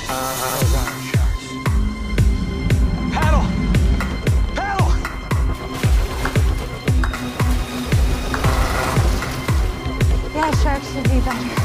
Those iron sharks. Paddle! Paddle! Yeah, sharks should be better.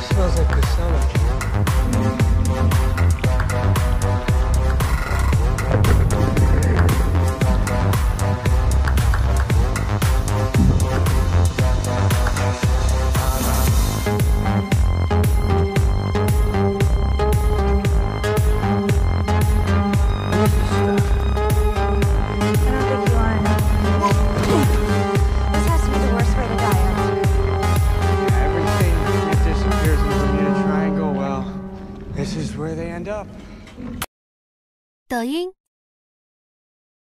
Smells like the stomach. This is where they end up. 抖音。